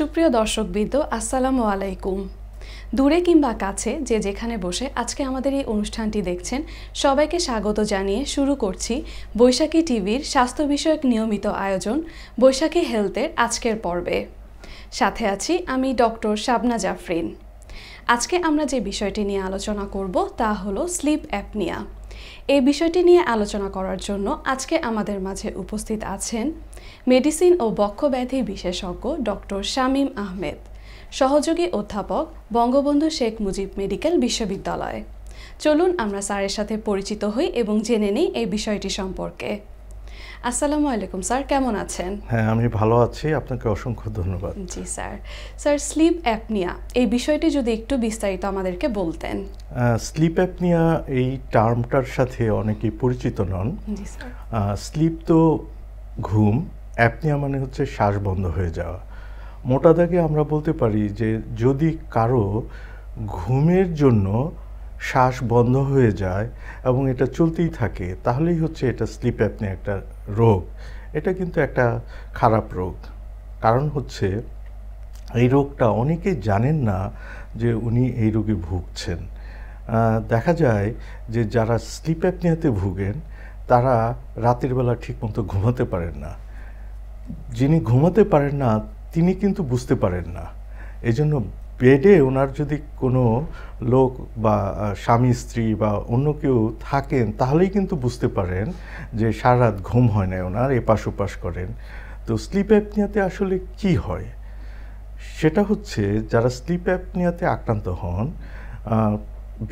সুপ্রিয় দর্শকবৃন্দ, আসসালামু আলাইকুম। দূরে কিংবা কাছে যে যেখানে বসে আজকে আমাদের এই অনুষ্ঠানটি দেখছেন, সবাইকে স্বাগত জানিয়ে শুরু করছি বৈশাখী টিভির স্বাস্থ্য বিষয়ক নিয়মিত আয়োজন বৈশাখী হেলথের আজকের পর্বে। সাথে আছি আমি ডক্টর শাবনা জাফরিন। আজকে আমরা যে বিষয়টি নিয়ে আলোচনা করব তা হলো স্লিপ অ্যাপনিয়া। এই বিষয়টি নিয়ে আলোচনা করার জন্য আজকে আমাদের মাঝে উপস্থিত আছেন মেডিসিন ও বক্ষব্যাধি বিশেষজ্ঞ ডক্টর শামীম আহমেদ, সহযোগী অধ্যাপক, বঙ্গবন্ধু শেখ মুজিব মেডিকেল বিশ্ববিদ্যালয়। চলুন আমরা স্যারের সাথে পরিচিত হই এবং জেনে নিই এই বিষয়টি সম্পর্কে। আসসালামু আলাইকুম স্যার, কেমন আছেন? হ্যাঁ, আমি ভালো আছি, আপনাকে অসংখ্য ধন্যবাদ। জি স্যার। স্লিপ অ্যাপনিয়া এই বিষয়টি যদি একটু বিস্তারিত আমাদেরকে বলতেন। স্লিপ অ্যাপনিয়া এই টার্মটার সাথে অনেকেই পরিচিত নন। জি স্যার। স্লিপ তো ঘুম, অ্যাপনিয়া মানে হচ্ছে শ্বাস বন্ধ হয়ে যাওয়া। মোটা দাগে আমরা বলতে পারি যে যদি কারো ঘুমের জন্য শ্বাস বন্ধ হয়ে যায় এবং এটা চলতেই থাকে, তাহলেই হচ্ছে এটা স্লিপ অ্যাপনিয়া একটা রোগ। এটা কিন্তু একটা খারাপ রোগ। কারণ হচ্ছে এই রোগটা অনেকেই জানেন না যে উনি এই রোগে ভুগছেন। দেখা যায় যে যারা স্লিপ অ্যাপনিয়াতে ভুগেন তারা রাতের বেলা ঠিকমতো ঘুমাতে পারেন না। যিনি ঘুমাতে পারেন না তিনি কিন্তু বুঝতে পারেন না। এই জন্য বেডে ওনার যদি কোনো লোক বা স্বামী স্ত্রী বা অন্য কেউ থাকেন তাহলেই কিন্তু বুঝতে পারেন যে সারা রাত ঘুম হয় না, ওনার এপাশ ওপাশ করেন। তো স্লিপ অ্যাপনিয়াতে আসলে কি হয় সেটা হচ্ছে, যারা স্লিপ অ্যাপনিয়াতে আক্রান্ত হন,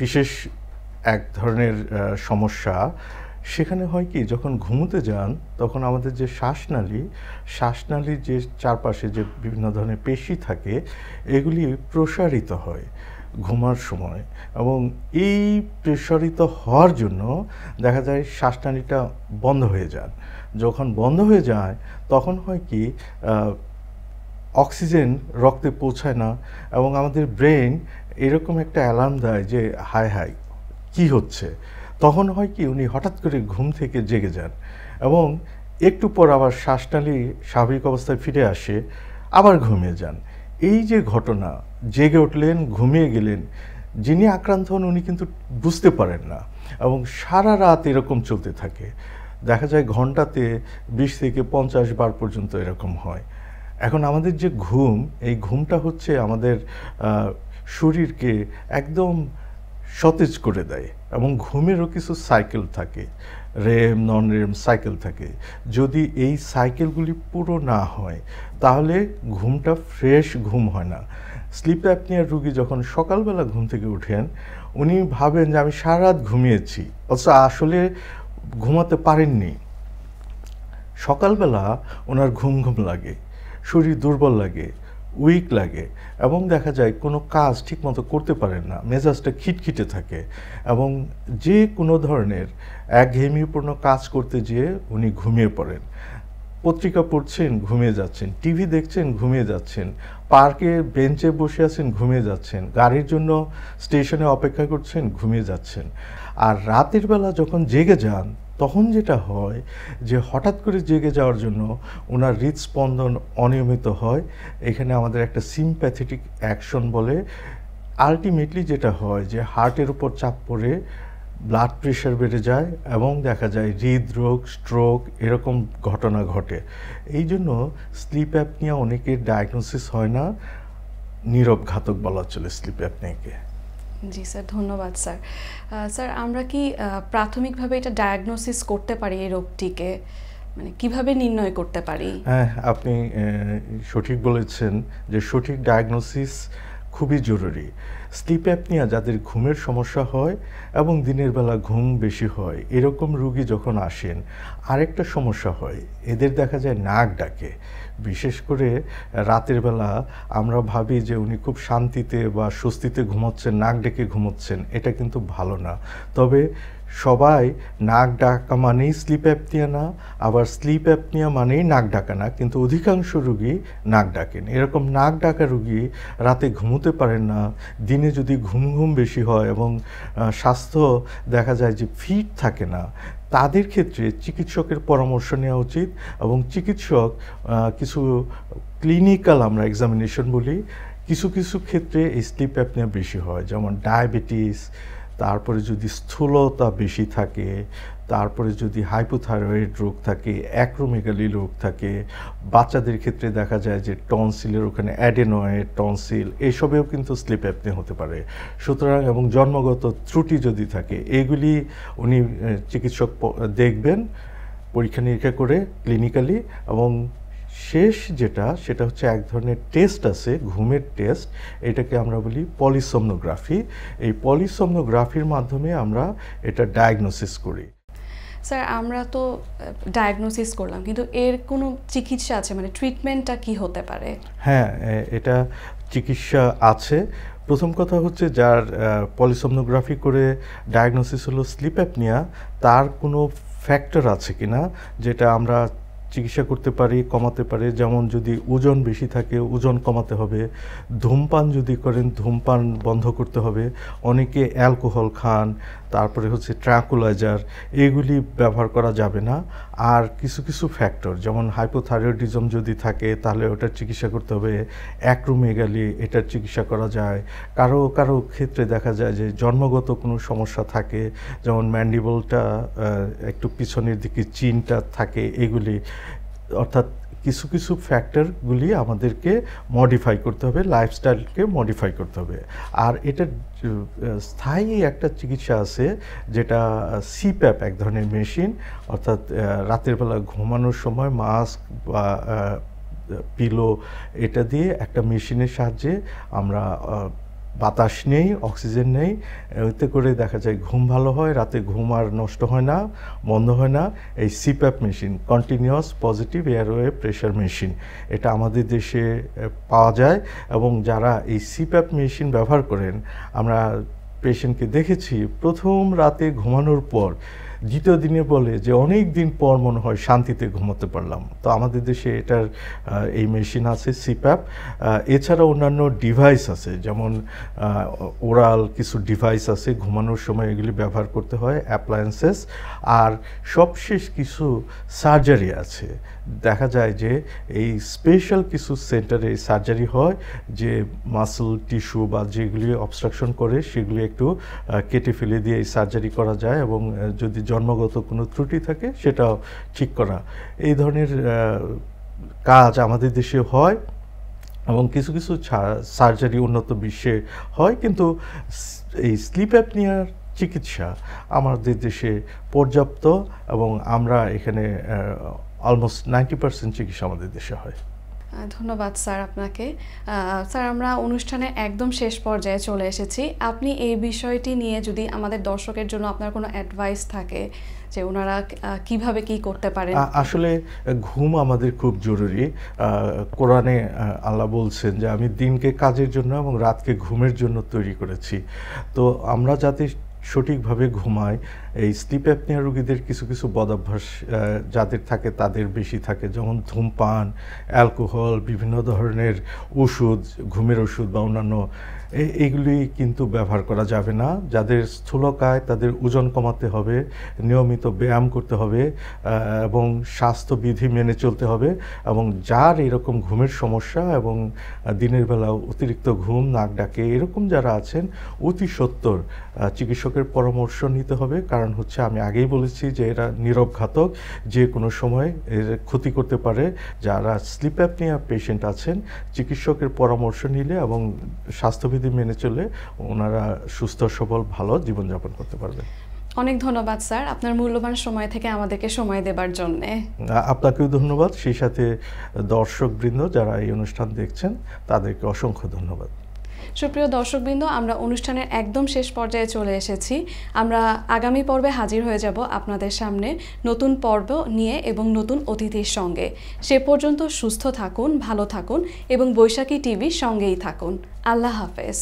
বিশেষ এক ধরনের সমস্যা সেখানে হয় কি, যখন ঘুমোতে যান তখন আমাদের যে শ্বাসনালীর যে চারপাশে যে বিভিন্ন ধরনের পেশি থাকে এগুলি প্রসারিত হয় ঘুমার সময়, এবং এই প্রসারিত হওয়ার জন্য দেখা যায় শ্বাসনালীটা বন্ধ হয়ে যান। যখন বন্ধ হয়ে যায় তখন হয় কি, অক্সিজেন রক্তে পৌঁছায় না এবং আমাদের ব্রেন এরকম একটা অ্যালার্ম দেয় যে হায় হায় কী হচ্ছে। তখন হয় কি, উনি হঠাৎ করে ঘুম থেকে জেগে যান এবং একটু পর আবার শ্বাসনালী স্বাভাবিক অবস্থায় ফিরে আসে, আবার ঘুমিয়ে যান। এই যে ঘটনা, জেগে উঠলেন, ঘুমিয়ে গেলেন, যিনি আক্রান্ত হন উনি কিন্তু বুঝতে পারেন না এবং সারা রাত এরকম চলতে থাকে। দেখা যায় ঘন্টাতে 20 থেকে 50 বার পর্যন্ত এরকম হয়। এখন আমাদের যে ঘুম, এই ঘুমটা হচ্ছে আমাদের শরীরকে একদম সতেজ করে দেয় এবং ঘুমেরও কিছু সাইকেল থাকে, রেম নন রেম সাইকেল থাকে। যদি এই সাইকেলগুলি পুরো না হয় তাহলে ঘুমটা ফ্রেশ ঘুম হয় না। স্লিপ অ্যাপনিয়ার রোগী যখন সকালবেলা ঘুম থেকে উঠেন উনি ভাবেন যে আমি সারা রাত ঘুমিয়েছি, অথচ আসলে ঘুমাতে পারেননি। সকালবেলা ওনার ঘুম ঘুম লাগে, শরীর দুর্বল লাগে, উইক লাগে এবং দেখা যায় কোনো কাজ ঠিকমতো করতে পারেন না, মেজাজটা খিটখিটে থাকে এবং যে কোনো ধরনের একঘেয়েমিপূর্ণ কাজ করতে যেয়ে উনি ঘুমিয়ে পড়েন। পত্রিকা পড়ছেন, ঘুমিয়ে যাচ্ছেন, টিভি দেখছেন, ঘুমিয়ে যাচ্ছেন, পার্কে বেঞ্চে বসে আছেন, ঘুমিয়ে যাচ্ছেন, গাড়ির জন্য স্টেশনে অপেক্ষা করছেন, ঘুমিয়ে যাচ্ছেন। আর রাতের বেলা যখন জেগে যান তখন যেটা হয় যে হঠাৎ করে জেগে যাওয়ার জন্য ওনার হৃদস্পন্দন অনিয়মিত হয়। এখানে আমাদের একটা সিম্প্যাথেটিক অ্যাকশন বলে। আলটিমেটলি যেটা হয় যে হার্টের উপর চাপ পড়ে ব্লাড প্রেশার বেড়ে যায় এবং দেখা যায় হৃদরোগ, স্ট্রোক এরকম ঘটনা ঘটে। এই জন্য স্লিপ অ্যাপনিয়া অনেকের ডায়াগনোসিস হয় না, নীরব ঘাতক বলা চলে স্লিপ অ্যাপনিয়াকে। জি স্যার, ধন্যবাদ স্যার। স্যার, আমরা কি প্রাথমিকভাবে এটা ডায়াগনোসিস করতে পারি এই রোগটিকে, মানে কিভাবে নির্ণয় করতে পারি? হ্যাঁ, আপনি সঠিক বলেছেন যে সঠিক ডায়াগনোসিস খুবই জরুরি। স্লিপ অ্যাপনিয়া যাদের ঘুমের সমস্যা হয় এবং দিনের বেলা ঘুম বেশি হয় এরকম রোগী যখন আসেন, আরেকটা সমস্যা হয়, এদের দেখা যায় নাক ডাকে। বিশেষ করে রাতের বেলা আমরা ভাবি যে উনি খুব শান্তিতে বা স্বস্তিতে ঘুমোচ্ছেন, নাক ডেকে ঘুমোচ্ছেন, এটা কিন্তু ভালো না। তবে সবাই নাক ডাকা মানেই স্লিপ অ্যাপনিয়া না, আবার স্লিপ অ্যাপনিয়া মানেই নাক ডাকা না, কিন্তু অধিকাংশ রুগী নাক ডাকেন। এরকম নাক ডাকা রুগী রাতে ঘুমোতে পারেন না, দিনে যদি ঘুম বেশি হয় এবং স্বাস্থ্য দেখা যায় যে ফিট থাকে না, তাদের ক্ষেত্রে চিকিৎসকের পরামর্শ নেওয়া উচিত। এবং চিকিৎসক কিছু ক্লিনিক্যাল আমরা এক্সামিনেশন বলি, কিছু কিছু ক্ষেত্রে এই স্লিপ অ্যাপনিয়া বেশি হয়, যেমন ডায়াবেটিস, তারপরে যদি স্থূলতা বেশি থাকে, তারপরে যদি হাইপোথাইরয়েড রোগ থাকে, অ্যাক্রোমেগালি রোগ থাকে, বাচ্চাদের ক্ষেত্রে দেখা যায় যে টনসিলের ওখানে অ্যাডেনয়েড টনসিল, এসবেও কিন্তু স্লিপ অ্যাপনিয়া হতে পারে। সুতরাং এবং জন্মগত ত্রুটি যদি থাকে, এগুলি উনি চিকিৎসক দেখবেন পরীক্ষা নিরীক্ষা করে ক্লিনিক্যালি। এবং শেষ সেটা হচ্ছে এক ধরনের টেস্ট আছে, ঘুমের টেস্ট, এটাকে আমরা বলি পলিসomnography। এই পলিসomnographyর মাধ্যমে আমরা এটা ডায়াগনোসিস করি। স্যার, আমরা তো ডায়াগনোসিস করলাম, কিন্তু এর কোনো চিকিৎসা আছে, মানে ট্রিটমেন্টটা কি হতে পারে? হ্যাঁ, এটা চিকিৎসা আছে। প্রথম কথা হচ্ছে যার পলিসomnography করে ডায়াগনোসিস হলো স্লিপ অ্যাপনিয়া, তার কোনো ফ্যাক্টর আছে কিনা যেটা আমরা চিকিৎসা করতে পারি, কমাতে পারে। যেমন যদি ওজন বেশি থাকে, ওজন কমাতে হবে। ধূমপান যদি করেন, ধূমপান বন্ধ করতে হবে। অনেকে অ্যালকোহল খান, তারপরে হচ্ছে ট্রাঙ্কুলাইজার, এগুলি ব্যবহার করা যাবে না। আর কিছু কিছু ফ্যাক্টর যেমন হাইপোথাইরয়েডিজম যদি থাকে, তাহলে ওটার চিকিৎসা করতে হবে। অ্যাক্রোমেগালি, এটার চিকিৎসা করা যায়। কারো কারো ক্ষেত্রে দেখা যায় যে জন্মগত কোনো সমস্যা থাকে, যেমন ম্যান্ডিবলটা একটু পিছনের দিকে চিনটা থাকে, এগুলি। অর্থাৎ কিছু কিছু ফ্যাক্টরগুলি আমাদেরকে মডিফাই করতে হবে, লাইফস্টাইলকে মডিফাই করতে হবে। আর এটার স্থায়ী একটা চিকিৎসা আছে, যেটা সিপ্যাপ, এক ধরনের মেশিন। অর্থাৎ রাতের বেলা ঘুমানোর সময় মাস্ক বা পিলো, এটা দিয়ে একটা মেশিনের সাহায্যে আমরা বাতাস নেই, অক্সিজেন নেই, এতে করে দেখা যায় ঘুম ভালো হয়, রাতে ঘুম আর নষ্ট হয় না, বন্ধ হয় না। এই CPAP machine, continuous positive airway pressure machine, এটা আমাদের দেশে পাওয়া যায়। এবং যারা এই সিপ্যাপ মেশিন ব্যবহার করেন, আমরা পেশেন্টকে দেখেছি প্রথম রাতে ঘুমানোর পর দ্বিতীয় দিনে বলে যে অনেক দিন পর মনে হয় শান্তিতে ঘুমোতে পারলাম। তো আমাদের দেশে এটার এই মেশিন আছে সিপ্যাপ। এছাড়া অন্যান্য ডিভাইস আছে, যেমন ওরাল কিছু ডিভাইস আছে, ঘুমানোর সময় এগুলি ব্যবহার করতে হয়, অ্যাপ্লায়েন্সেস। আর সবশেষ কিছু সার্জারি আছে। দেখা যায় যে এই স্পেশাল কিছু সেন্টারে সার্জারি হয়, যে মাসল টিস্যু বা যেগুলি অবস্ট্রাকশন করে সেগুলি একটু কেটে ফেলে দিয়ে এই সার্জারি করা যায়। এবং যদি জন্মগত কোনো ত্রুটি থাকে সেটাও ঠিক করা, এই ধরনের কাজ আমাদের দেশে হয়। এবং কিছু কিছু সার্জারি উন্নত বিশ্বে হয়, কিন্তু এই স্লিপ অ্যাপনিয়ার চিকিৎসা আমাদের দেশে পর্যাপ্ত, এবং আমরা এখানে অলমোস্ট 90% চিকিৎসা আমাদের দেশে হয়। ধন্যবাদ স্যার আপনাকে। স্যার, আমরা অনুষ্ঠানে একদম শেষ পর্যায়ে চলে এসেছি। আপনি এই বিষয়টি নিয়ে যদি আমাদের দর্শকের জন্য আপনার কোনো অ্যাডভাইস থাকে, যে ওনারা কিভাবে কি করতে পারেন। আসলে ঘুম আমাদের খুব জরুরি। কোরআনে আল্লাহ বলছেন যে আমি দিনকে কাজের জন্য এবং রাতকে ঘুমের জন্য তৈরি করেছি। তো আমরা যাতে সঠিকভাবে ঘুমাই, এই স্লিপ অ্যাপনিয়া রোগীদের কিছু কিছু বদভ্যাস যাদের থাকে তাদের বেশি থাকে, যেমন ধূমপান, অ্যালকোহল, বিভিন্ন ধরনের ওষুধ, ঘুমের ওষুধ বা অন্যান্য, এইগুলি কিন্তু ব্যবহার করা যাবে না। যাদের স্থূলকায়, তাদের ওজন কমাতে হবে, নিয়মিত ব্যায়াম করতে হবে এবং স্বাস্থ্যবিধি মেনে চলতে হবে। এবং যার এরকম ঘুমের সমস্যা এবং দিনের বেলা অতিরিক্ত ঘুম, নাক ডাকে, এরকম যারা আছেন, অতি সত্বর চিকিৎসকের পরামর্শ নিতে হবে। কারণ হচ্ছে আমি আগেই বলেছি যে এরা নীরব ঘাতক, যে কোনো সময় এর ক্ষতি করতে পারে। যারা স্লিপ অ্যাপনিয়া পেশেন্ট আছেন, চিকিৎসকের পরামর্শ নিলে এবং স্বাস্থ্যবিধি মেনে চলে ওনারা সুস্থ সবল ভালো জীবনযাপন করতে পারবেন। অনেক ধন্যবাদ স্যার, আপনার মূল্যবান সময় থেকে আমাদেরকে সময় দেবার জন্য। আপনাকেও ধন্যবাদ, সেই সাথে দর্শকবৃন্দ যারা এই অনুষ্ঠান দেখছেন তাদেরকে অসংখ্য ধন্যবাদ। সুপ্রিয় দর্শকবৃন্দ, আমরা অনুষ্ঠানের একদম শেষ পর্যায়ে চলে এসেছি। আমরা আগামী পর্বে হাজির হয়ে যাব আপনাদের সামনে নতুন পর্ব নিয়ে এবং নতুন অতিথির সঙ্গে। সে পর্যন্ত সুস্থ থাকুন, ভালো থাকুন এবং বৈশাখী টিভির সঙ্গেই থাকুন। আল্লাহ হাফেজ।